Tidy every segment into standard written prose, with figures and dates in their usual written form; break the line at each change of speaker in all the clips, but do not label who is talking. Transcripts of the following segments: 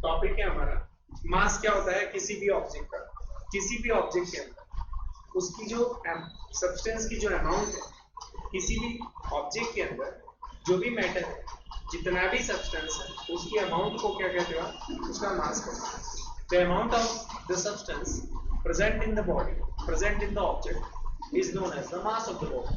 Topic है हमारा मास क्या होता है किसी भी ऑब्जेक्ट का, किसी भी ऑब्जेक्ट के अंदर उसकी जो सब्सटेंस की जो अमाउंट है, किसी भी ऑब्जेक्ट के अंदर जो भी मैटर है, जितना भी सब्सटेंस है, उसकी अमाउंट को क्या कहते हो, उसका मास कहते हैं। The amount of the substance present in the body, present in the object is known as the mass of the body.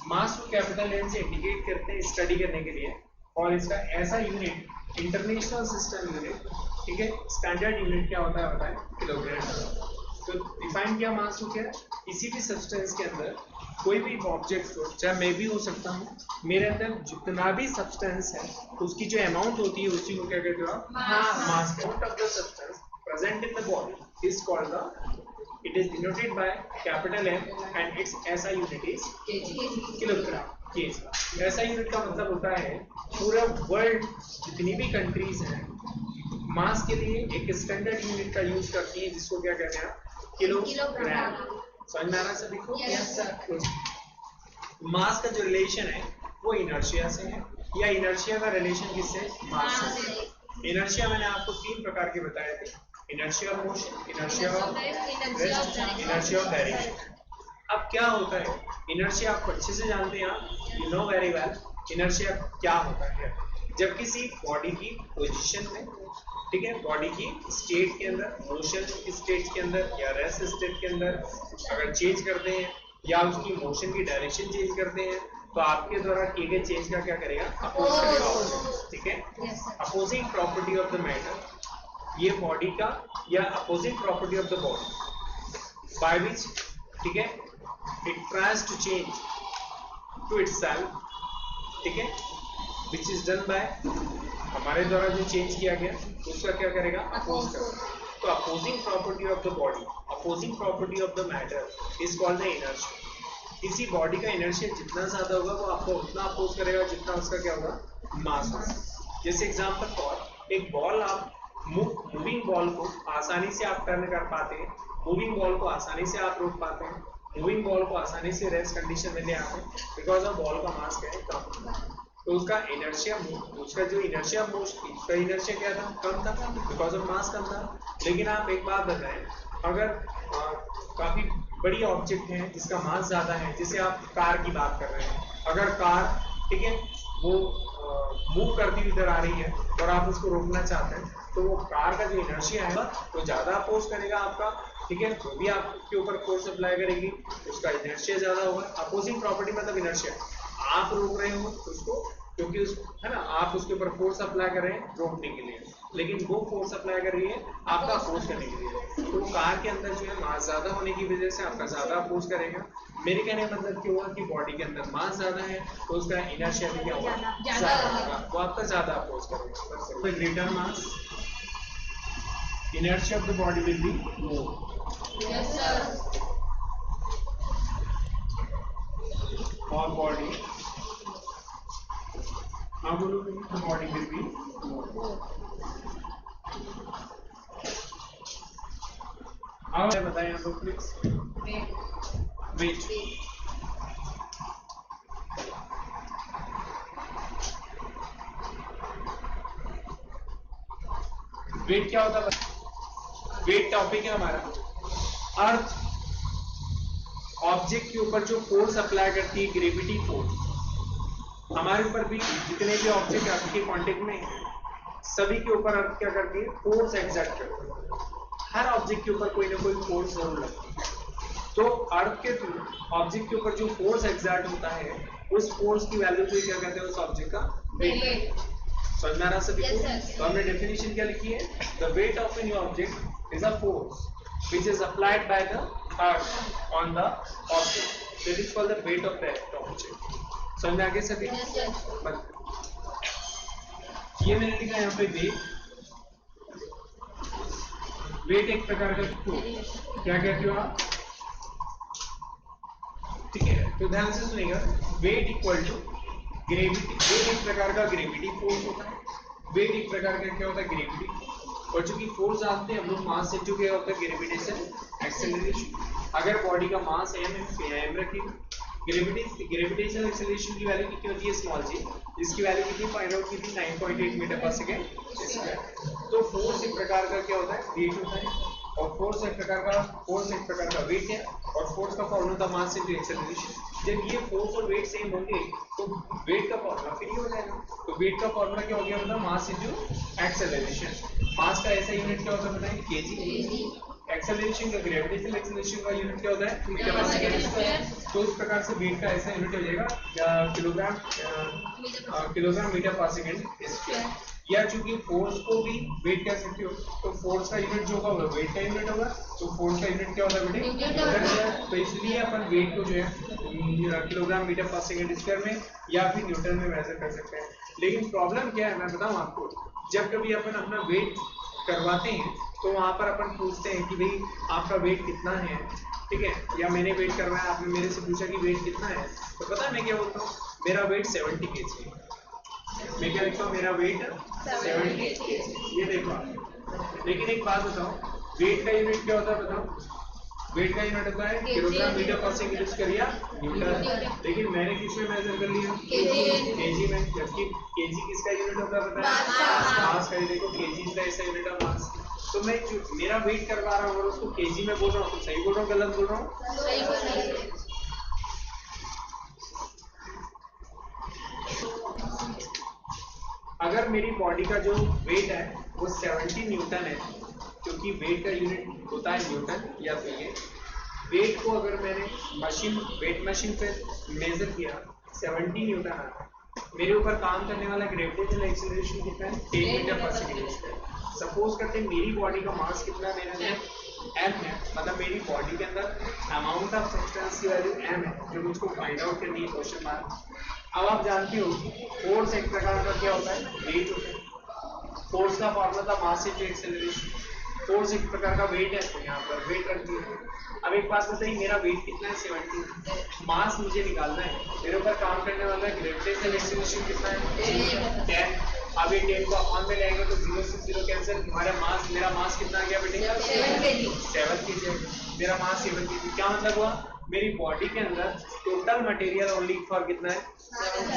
Mass को कैपिटल एन से इंडिकेट करते हैं स्टडी करने के लिए, और इसका ऐसा यूनिट इंटरनेशनल सिस्टम यूनिट, ठीक है, स्टैंडर्ड यूनिट क्या होता है बताएं, किलोग्राम। तो डिफाइन किया मास को क्या, किसी भी सब्सटेंस के अंदर कोई भी ऑब्जेक्ट को, चाहे मैं भी हो सकता हूँ, मेरे अंदर जितना भी सब्सटेंस है उसकी जो अमाउंट होती है उसी को क्या कहते हो, mass. Amount of the substance present in the body is called the, it is denoted by capital M and its SI unit is kilogram, kg। SI unit का मतलब होता है पूरा वर्ल्ड जितनी भी कंट्रीज हैं मास के लिए एक स्टैंडर्ड यूनिट का यूज करती है, जिसको क्या कहते हैं, किलोग्राम। समझ में आ रहा है सभी को? Yes sir. मास का जो रिलेशन है वो इनर्शिया से है, या इनर्शिया का रिलेशन किससे, मास से। इनर्शिया मैंने आपको 3 प्रकार के बताए थे, inertia of motion, inertia of rest, inertia of direction. अब क्या होता है इनर्शिया, आप अच्छे से जानते हैं, you know very well inertia क्या होता है। जब किसी बॉडी की पोजीशन में, ठीक है, बॉडी की स्टेट के अंदर, मोशन स्टेट के अंदर या रेस्ट स्टेट के अंदर अगर चेंज करते हैं, या उसकी मोशन की डायरेक्शन चेंज करते हैं, तो आपके द्वारा किए गए चेंज का क्या करेगा, अपोज करेगा, ठीक है। Opposing property of the matter, ये बॉडी का, या opposing property of the body by which, ठीक है, it tries to change to itself, ठीक है, विच इज डन बाय, हमारे द्वारा जो चेंज किया गया उसका क्या करेगा, अपोज करेगा। तो opposing property of the body, opposing property of the matter is called the inertia. किसी बॉडी का इनर्शिया जितना ज्यादा होगा वो आपको उतना अपोज करेगा जितना उसका क्या होगा, मास होगा। जैसे एग्जांपल फॉर एक बॉल, आप मूविंग बॉल को आसानी से आप टर्न कर पाते हैं, मूविंग बॉल को आसानी से आप रोक पाते हैं, मूविंग बॉल को आसानी से रेस्ट कंडीशन में ले आते हैं, बिकॉज ऑफ बॉल का मास क्या है, कम। तो उसका इनर्शिया, उसका जो इनर्शिया उसका इनर्शिया क्या था, कम था, बिकॉज ऑफ मास कम था। लेकिन आप एक बात बताएं, अगर काफी बड़ी ऑब्जेक्ट है जिसका मास ज्यादा है, जैसे आप कार की बात कर रहे हैं, अगर कार, ठीक है, वो मूव करती हुई इधर आ रही है और आप उसको रोकना चाहते हैं, तो वो कार का जो इनर्शिया है वो ज्यादा अपोज करेगा आपका, ठीक है, जो भी आपके ऊपर फोर्स अप्लाई करेगी उसका इनर्शिया ज्यादा होगा। अपोजिंग प्रॉपर्टी मतलब इनर्शिया, आप रोक रहे हो उसको, क्योंकि उस, है ना, आप उसके ऊपर फोर्स अप्लाई कर रहे हैं रोकने के लिए, लेकिन वो फोर्स अप्लाई कर रही है आपका अपोज करने के लिए। तो कार के अंदर जो है मास ज्यादा होने की वजह से आपका ज्यादा अपोज करेगा। मेरे कहने का मतलब क्या हुआ कि बॉडी के अंदर मास ज्यादा है तो उसका इनर्शिया भी क्या होगा, ज्यादा होगा, वो आपका ज्यादा अपोज करेगा। Greater mass, inertia of the body will be more.
Yes, sir.
Or body. How do you think the body will be more? How बताएं आप लोग प्लीज। Weight. वेट क्या होता है, वेट टॉपिक है हमारा। अर्थ ऑब्जेक्ट के ऊपर जो फोर्स अप्लाई करती है, ग्रेविटी फोर्स, हमारे ऊपर भी जितने भी ऑब्जेक्ट अर्थ के कांटेक्ट में है सभी के ऊपर अर्थ क्या करती है, फोर्स एग्जर्ट करती है। हर ऑब्जेक्ट के ऊपर कोई ना कोई फोर्स जरूर लगती है। तो अर्थ के थ्रू ऑब्जेक्ट के ऊपर जो फोर्स एग्जर्ट होता है उस फोर्स की वैल्यू को क्या कहते हैं, उस ऑब्जेक्ट का वेट। समझ में आ रहा सभी को? तो हमने डेफिनेशन क्या लिखी है, the weight of any object is a force which is applied by the earth on the object, that is called the weight of that object. समझ में आ गया सभी? ये मैंने लिखा यहाँ पे वेट एक प्रकार का फोर्स, क्या कहते हो आप, ठीक है। तो ध्यान से सुनिएगा, weight equal to gravity, weight एक प्रकार का ग्रेविटी फोर्स होता है, वेट एक प्रकार का क्या होता है, ग्रेविटी। और चूंकि फोर्स जानते हैं हम लोग, मास से जो क्या होता है, ग्रेविटेशन एक्सेलरेशन। अगर बॉडी का मास m रखेगा ग्रेविटेशनल एक्सेलरेशन की वैल्यू कितनी होती है स्मॉल जी, इसकी वैल्यू कितनी फाइंड आउट की थी 9.8 मीटर पर सेकेंड स्क्वायर। तो फोर्स एक प्रकार का क्या होता है वेट होता है, और फोर्स एक प्रकार का वेट है, और फोर्स का फॉर्मूला होता है मास इनटू एक्सेलरेशन। जब ये फोर्स और वेट सेम होंगे तो वेट का फॉर्मूला फ्री हो जाएगा। तो वेट का फॉर्मूला क्या हो गया मतलब मास इनटू एक्सेलरेशन। मास का ऐसा यूनिट क्या होता है बताएं केजी। एक्सेलरेशन का ग्रेविटेशनल एक्सेलरेशन का यूनिट क्या होता है मीटर पर सेकंड स्क्वायर। तो इस प्रकार से वेट का ऐसा यूनिट हो जाएगा किलोग्राम मीटर पर सेकंड स्क्वायर। या चूंकि फोर्स को भी वेट कह सकते हो, तो फोर्स का यूनिट जो होगा वो वेट का यूनिट होगा, तो फोर्स का यूनिट क्या होता है बेटे न्यूटन। तो इसलिए अपन वेट को जो है किलोग्राम मीटर पर सेकंड स्क्वायर में या फिर न्यूटन में मेजर कर सकते हैं। लेकिन प्रॉब्लम क्या है मैं बताऊं आपको, जब कभी अपन अपना वेट करवाते हैं तो वहां पर अपन पूछते हैं कि भाई आपका वेट कितना है, ठीक है, या मैंने वेट करवाया आपने मेरे से पूछा कि वेट कितना है, तो पता है मैं क्या बोलता हूँ मेरा वेट 70 kg है। मैं क्या लिखता हूँ मेरा वेट 70 kg, ये देखो आप। लेकिन एक बात बताओ वेट का यूनिट क्या होता है बताओ, वेट का यूनिट होता है किलोग्राम मीटर पर सेकंड स्क्वायर या न्यूटन। लेकिन मैंने किस में मेजर कर लिया केजी में, जबकि केजी किसका यूनिट होता है पता है मास का। देखो केजी का ऐसा यूनिट ऑफ मास। तो मैं मेरा वेट करवा रहा हूँ और उसको केजी में बोल रहा हूँ, तो सही बोल रहा हूँ गलत बोल रहा हूँ? अगर मेरी बॉडी का जो वेट है वो 70 न्यूटन है, क्योंकि वेट का यूनिट होता है न्यूटन, या तो ये वेट को अगर मैंने वेट मशीन पे मेजर किया 70 न्यूटन आ रहा है, मेरे ऊपर काम करने वाला ग्रेविटेशनल एक्सीलरेशन कितना है 10 मीटर पर सेकंड। सपोज करते हैं मेरी बॉडी का मास कितना मेरे अंदर m है, मतलब मेरी बॉडी के अंदर अमाउंट ऑफ सब्सटेंस की वैल्यू m है जो मुझको फाइंड आउट करनी है क्वेश्चन मार्क। अब आप जानते हो फोर्स एक प्रकार का क्या होता है वेट होता है। फोर्स का फॉर्मूला था मास इनटू एक्सेलरेशन। फोर्स एक प्रकार का वेट है, तो यहाँ पर वेट रख दिया। अब एक बात बताइए मेरा वेट कितना है 70, मास मुझे निकालना है, मेरे ऊपर काम करने वाला है ग्रेविटेशनल एक्सेलरेशन कितना है 10। अब ये 10 को अपॉन में लाएंगे तो 0 से 0 कैंसिल, मेरा मास कितना आ गया बेटे 7 kg। मेरा मास 7 kg, क्या मतलब हुआ मेरी बॉडी के अंदर टोटल मटेरियल ओनली फॉर कितना है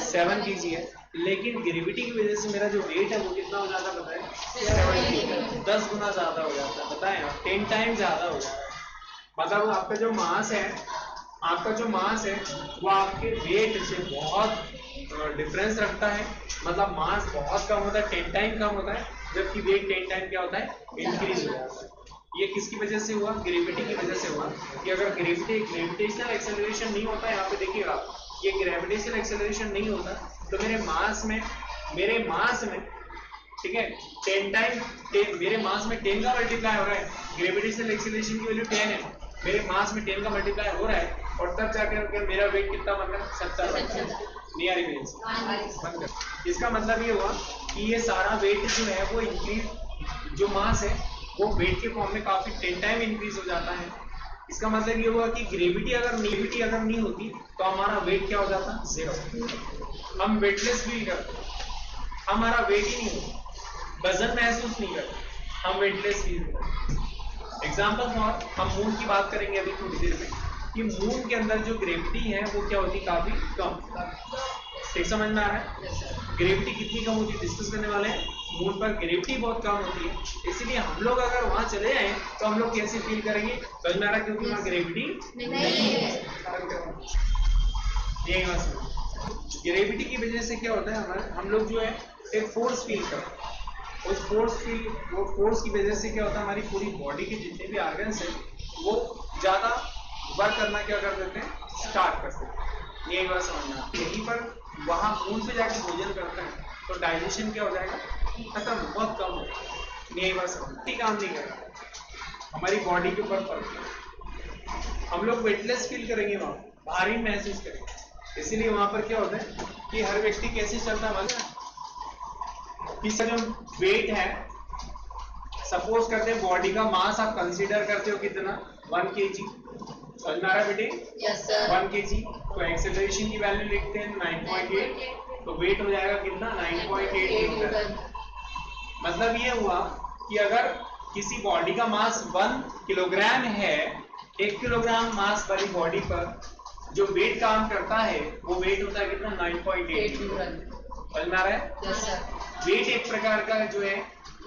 7 kg है, लेकिन ग्रेविटी की वजह से मेरा जो वेट है वो कितना हो जाता है बताएं 10 गुना ज्यादा हो जाता है, बताएं 10 टाइम ज्यादा हो जाता है। मतलब आपका जो मास है वो आपके वेट से बहुत डिफरेंस रखता है। मतलब मास बहुत कम होता है 10 टाइम कम होता है, जबकि वेट 10 टाइम क्या होता है इंक्रीज हो जाता है। ये किसकी वजह से हुआ ग्रेविटी की वजह से हुआ, कि अगर ग्रेविटेशनल एक्सेलरेशन नहीं होता, यहाँ पे देखिएगा ये ग्रेविटेशनल एक्सेलरेशन नहीं होता तो मेरे मास में ठीक है 10 टाइम मेरे मास में 10 का मल्टीप्लाई हो रहा है, ग्रेविटेशनल एक्सेलरेशन की वैल्यू 10 है, मेरे मास में 10 का मल्टीप्लाई हो रहा है, और तब जाकर मेरा वेट कितना मतलब 70 नियर इमेज। इसका मतलब ये हुआ कि ये सारा वेट जो है वो इंक्रीज, जो मास है वो वेट के फॉर्म में काफी 10 टाइम इंक्रीज हो जाता है। इसका मतलब ये हुआ कि ग्रेविटी अगर नहीं होती तो हमारा वेट क्या हो जाता 0, हम वेटलेस फील करते, हमारा वेट ही नहीं होता, वजन महसूस नहीं करते, हम वेटलेस फील करते। एग्जाम्पल फॉर हम मून की बात करेंगे अभी थोड़ी देर में, कि मून के अंदर जो ग्रेविटी है वो क्या होती है काफी कम। ठीक समझ में आ रहा है ग्रेविटी कितनी कम होती है डिस्कस करने वाले हैं। मून पर ग्रेविटी बहुत कम होती है, इसलिए हम लोग अगर वहां चले जाएं तो हम लोग कैसे फील करेंगे समझ में आ रहा है, क्योंकि वहां ग्रेविटी नहीं है। यही बात ग्रेविटी की वजह से क्या होता है हमारे हम लोग जो है एक फोर्स फील करते हैं, उस फोर्स की वजह से क्या होता है हमारी पूरी बॉडी के जितने भी ऑर्गन्स हैं वो ज्यादा वर्क करना क्या कर देते हैं स्टार्ट कर सकते हैं। ये बात समझना, यहीं पर वहां मून पे जाके भोजन करते हैं तो डाइजेशन क्या हो जाएगा खत्म, बहुत कम हो। यही बात समझना, काम नहीं करेगा हमारी बॉडी के ऊपर फर्क, हम लोग वेटलेस फील करेंगे, वहां भारी महसूस करेंगे। इसीलिए वहां पर क्या होता है कि हर व्यक्ति कैसे चलता है मालूम है, किसका जो वेट है, सपोज करते हैं बॉडी का मास आप कंसीडर करते हो कितना 1 kg, समझ में आ रहा है बेटे 1 kg, तो एक्सेलरेशन की वैल्यू लिखते हैं 9.8, तो वेट हो जाएगा कितना 9.8 न्यूटन। मतलब ये हुआ कि अगर किसी बॉडी का मास 1 किलोग्राम है, 1 किलोग्राम मास वाली बॉडी पर जो वेट काम करता है वो वेट होता है कितना 9.8 समझ में आ रहा है?
Yes sir.
वेट एक प्रकार का जो है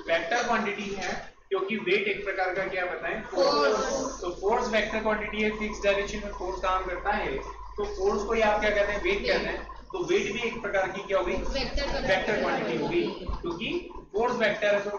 वेक्टर क्वांटिटी है, क्योंकि वेट एक प्रकार का क्या बताएं फोर्स। तो फोर्स वेक्टर क्वांटिटी है, फिक्स डायरेक्शन में फोर्स काम करता है, तो फोर्स को ही आप क्या कहते हैं वेट कहते हैं। तो वेट भी एक प्रकार की क्या होगी वेक्टर क्वांटिटी होगी, क्योंकि फोर्स वेक्टर है तो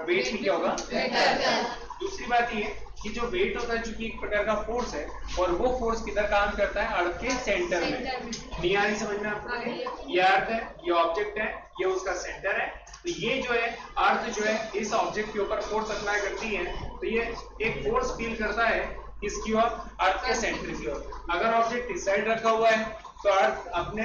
वेट भी क्या होगा वेक्टर। दूसरी बात ये कि जो वेट होता है चूंकि एक प्रकार का फोर्स है और वो फोर्स किधर काम करता है अर्थ के सेंटर में। नहीं आ रही समझ में आपको? ये अर्थ है, ये ऑब्जेक्ट है, ये उसका सेंटर है। तो ये जो है अर्थ जो है इस ऑब्जेक्ट के ऊपर फोर्स अप्लाई करती है, तो ये एक फोर्स फील करता है किसकी ओर अर्थ के सेंटर की ओर। अगर ऑब्जेक्ट इस साइड रखा हुआ है तो अर्थ अपने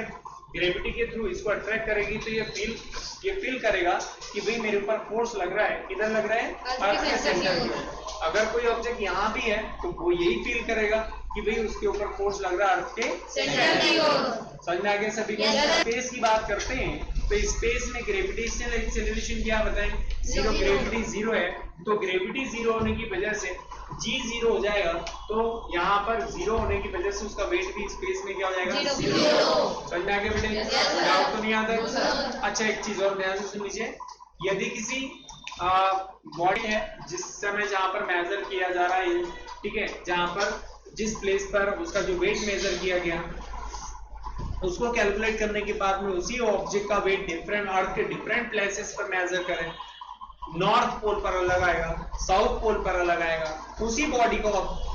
ग्रेविटी के थ्रू इसको अट्रैक्ट करेगी, तो ये फील करेगा कि भाई मेरे ऊपर फोर्स लग रहा है, किधर लग रहा है अर्थ के सेंटर की ओर। अगर कोई ऑब्जेक्ट यहाँ भी है तो वो यही फील करेगा कि भाई उसके ऊपर फोर्स लग रहा है अर्थ के सेंटर की ओर। समझ में आ गया सभी को? स्पेस की बात करते हैं तो स्पेस में ग्रेविटेशनल एक्सेलरेशन क्या बताएं? जीरो। ग्रेविटी जीरो है, तो ग्रेविटी जीरो होने की वजह से जी जीरो हो जाएगा, तो यहाँ पर जीरो होने की वजह से उसका वेट भी स्पेस में क्या हो जाएगा जीरो। समझ में आ गया बेटे? डाउट तो नहीं आता? अच्छा एक चीज और ध्यान से सुन लीजिए, यदि किसी बॉडी है जिस समय जहां पर मेजर किया जा रहा है, ठीक है, जहां पर जिस प्लेस पर उसका जो वेट मेजर किया गया उसको कैलकुलेट करने के बाद में उसी ऑब्जेक्ट का वेट डिफरेंट अर्थ के डिफरेंट प्लेसेस पर मेजर करें, नॉर्थ पोल पर अलग आएगा, साउथ पोल पर अलग आएगा, उसी बॉडी का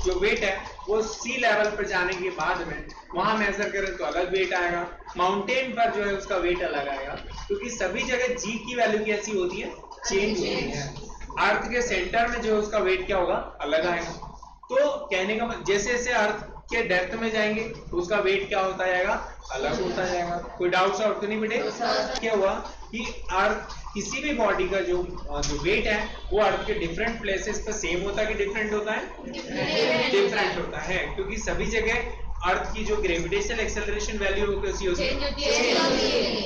जो वेट है वो सी लेवल पर जाने के बाद में वहां मेजर करें तो अलग वेट आएगा, माउंटेन पर जो है उसका वेट अलग आएगा, क्योंकि सभी जगह जी की वैल्यू कैसी होती है चेंज होती है। अर्थ के सेंटर में जो है उसका वेट क्या होगा अलग आएगा। तो कहने का जैसे जैसे अर्थ के डेप्थ में जाएंगे तो उसका वेट क्या होता जाएगा अलग होता जाएगा। कोई डाउट सॉल्व तो नहीं बेटे? क्या हुआ कि अर्थ किसी भी बॉडी का जो वेट है वो अर्थ के डिफरेंट प्लेसेस पर सेम होता है कि डिफरेंट होता है? डिफरेंट होता है, क्योंकि सभी जगह अर्थ की जो ग्रेविटेशनल एक्सेलरेशन वैल्यू होती है,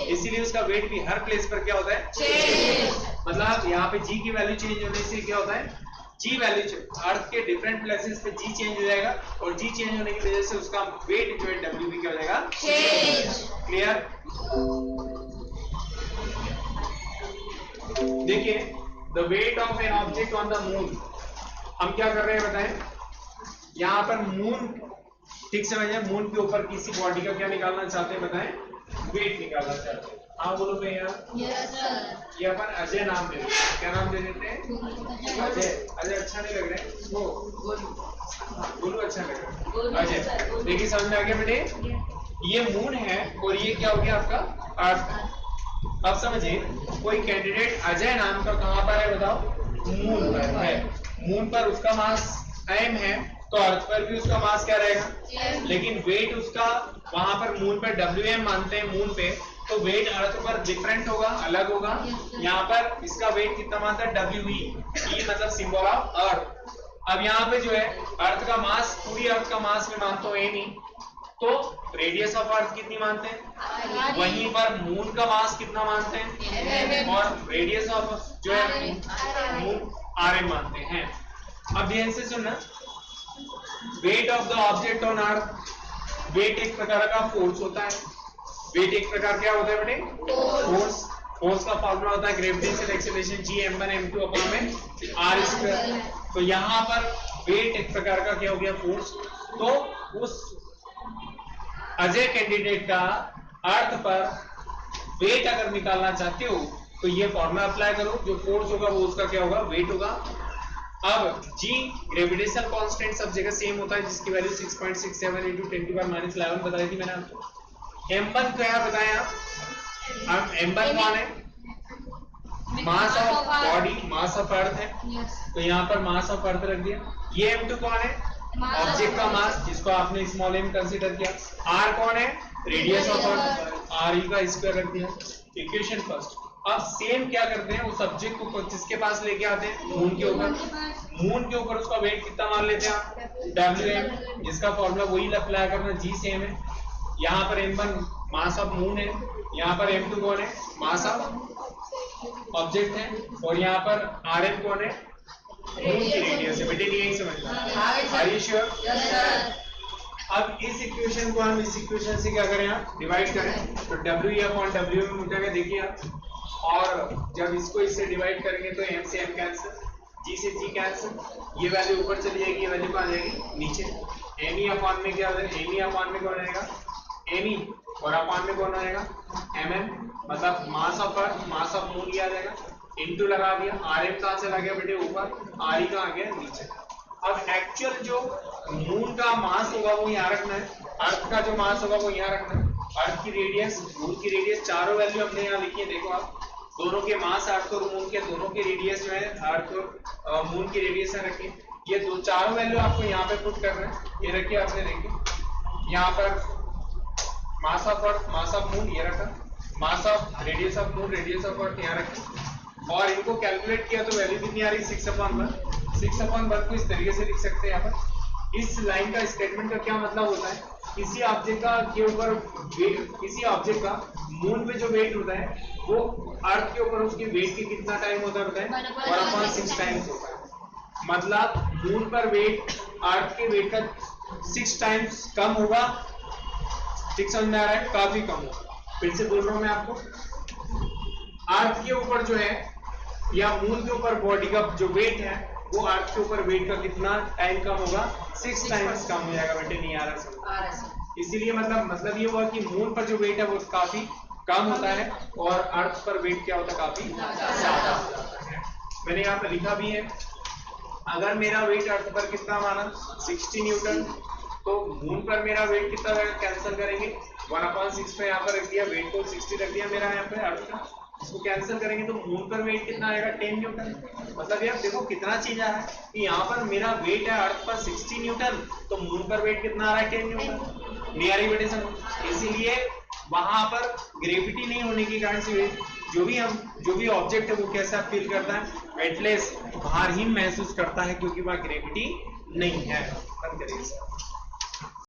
इसीलिए उसका वेट भी हर प्लेस पर क्या होता है मतलब यहाँ पे जी की वैल्यू चेंज होने से क्या होता है जी वैल्यू अर्थ के डिफरेंट प्लेसेस पे जी चेंज हो जाएगा, और जी चेंज होने की वजह से उसका वेट जो है डब्ल्यू भी क्या हो जाएगा क्लियर? देखिए the weight of an object on the moon, हम क्या कर रहे हैं बताएं? यहाँ पर मून ठीक समझिए, मून के ऊपर किसी बॉडी का क्या निकालना चाहते हैं बताएं? वेट निकालना चाहते हैं। हाँ बोलो भैया।
Yes sir.
ये अपन अजय नाम दे देते हैं, क्या नाम दे देते हैं? अजय। अजय अच्छा नहीं लग रहा है वो बोलो अच्छा लग रहा है अजय। देखिए समझ में आ गया बेटे? ये मून है और ये क्या हो गया आपका अर्थ। अब समझिए कोई कैंडिडेट अजय नाम का कहां पर है बताओ? मून पर है। मून पर उसका मास m है, तो अर्थ पर भी उसका मास क्या रहेगा? लेकिन वेट उसका वहां पर मून पर Wm मानते हैं मून पे, तो वेट अर्थ पर डिफरेंट होगा अलग होगा। यहाँ पर इसका वेट कितना मानता है Wv, ये मतलब सिंबल ऑफ अर्थ। अब यहाँ पे जो है अर्थ का मास पूरी अर्थ का मास में मानते हो m ही, तो रेडियस ऑफ अर्थ कितनी मानते हैं? वहीं पर मून का मास कितना मानते हैं? और रेडियस ऑफ जो है मून rm मानते हैं। अब ध्यान से सुनना, weight of the object on earth, weight एक प्रकार का फोर्स होता है। वेट एक प्रकार क्या होता है बेटे? फोर्स। फोर्स का फॉर्मूला होता है gravitational acceleration G m1 m2 upon में r स्क्वायर। तो यहाँ पर वेट एक प्रकार का क्या हो गया फोर्स। तो उस अजय कैंडिडेट का अर्थ पर वेट अगर निकालना चाहते हो तो ये फॉर्मूला अप्लाई करो, जो फोर्स होगा वो उसका क्या होगा वेट होगा। अब G ग्रेविटेशनल कांस्टेंट सब जगह सेम होता है, जिसकी वैल्यू 6.67 × 10⁻11 बताई थी मैंने आपको। m1 क्या बताया आप? m1 कौन है? Mass of body, mass of अर्थ है, तो यहाँ पर मास ऑफ अर्थ रख दिया। ये m2 कौन है? ऑब्जेक्ट का मास, जिसको आपने स्मॉल m कंसीडर किया। r कौन है? रेडियस ऑफ अर्थ, re का स्क्वायर रख दिया। Equation first. अब सेम क्या करते हैं, उस ऑब्जेक्ट को किसके पास लेके आते हैं? मून के ऊपर। मून के ऊपर उसका वेट कितना मान लेते हैं आप? Wm, जिसका फॉर्मूला वही अप्लाई करना, G सेम है। यहाँ पर m1 मास ऑफ मून है, यहाँ पर m2 कौन है? मास ऑफ ऑब्जेक्ट है, और यहाँ पर rm कौन है? मून की रेडियस है। बेटे नहीं समझना, आर यू श्योर? अब इस इक्वेशन को हम इस इक्वेशन से क्या करें, आप डिवाइड करें तो W अपॉन W में मुझे देखिए आप, और जब इसको इससे डिवाइड करेंगे तो M से M कैंसिल, G से G कैंसिल, ये वैल्यू ऊपर चली जाएगी, ये वैल्यू आ जाएगी नीचे। Me अपॉन में क्या हो जाएगा, Me अपॉन में कौन आएगा Me, और अपॉन में कौन आएगा mm, मतलब mass of earth mass of moon आ जाएगा, इनटू लगा दिया, Rm कहां से आ गया बेटे ऊपर, Re कहां आ गया नीचे। अब एक्चुअल जो मून का मास होगा वो यहाँ रखना है, अर्थ का जो मास होगा वो यहाँ रखना है, अर्थ की रेडियस मून की रेडियस, चारों वैल्यू हमने यहाँ लिखी है, देखो आप दोनों के मास अर्थ और मून के दोनों के रेडियस जो है अर्थ और मून की रेडियस है रखिए, ये दो चारों वैल्यू आपको यहाँ पे पुट करना है। ये रखिए आपने, देखिए यहाँ पर मास of earth mass of moon ये रखा, mass of radius of moon radius of earth यहाँ रखी, और इनको कैलकुलेट किया तो वैल्यू कितनी आ रही 6/1। 6/1 को इस तरीके से लिख सकते हैं यहाँ पर। इस लाइन का स्टेटमेंट का क्या मतलब होता है, किसी ऑब्जेक्ट का के ऊपर वेट, किसी ऑब्जेक्ट का मून पे जो वेट होता है वो अर्थ के ऊपर उसके वेट के कितना टाइम होता है बताएं, 1/6 टाइम्स होता है। मतलब मून पर वेट अर्थ के वेट का 6 टाइम्स कम होगा। ठीक समझ में आ रहा है, काफी कम होगा। फिर से बोल रहा हूं मैं आपको, अर्थ के ऊपर जो है या मून के ऊपर बॉडी का जो वेट है वो अर्थ के ऊपर वेट का कितना टाइम कम होगा, 6 टाइम्स कम हो जाएगा बेटे, नहीं आ रहा। इसीलिए मतलब ये हुआ कि मून पर जो वेट है वो काफी कम होता है और अर्थ पर वेट क्या होता है, काफी ज्यादा होता है। मैंने यहाँ पे लिखा भी है, अगर मेरा वेट अर्थ पर कितना माना 60 न्यूटन, तो मून पर मेरा वेट कितना रहेगा, कैंसिल करेंगे 1/6 पे यहाँ पर रख दिया, वेट को 60 रख दिया मेरा यहाँ पे अर्थ का, इसको कैंसिल करेंगे तो मून पर वेट कितना आएगा 10 न्यूटन। मतलब यार देखो कितना चीज आ रहा है कि यहाँ पर मेरा वेट है अर्थ पर 60 न्यूटन, तो मून पर वेट कितना आ रहा है 10 न्यूटन। नहीं आ रही बेटे समझ, इसीलिए वहां पर ग्रेविटी नहीं होने के कारण से जो भी ऑब्जेक्ट है वो कैसा फील करता है, वेटलेस, भारहीन महसूस करता है, क्योंकि वहां ग्रेविटी नहीं है। बंद करिए।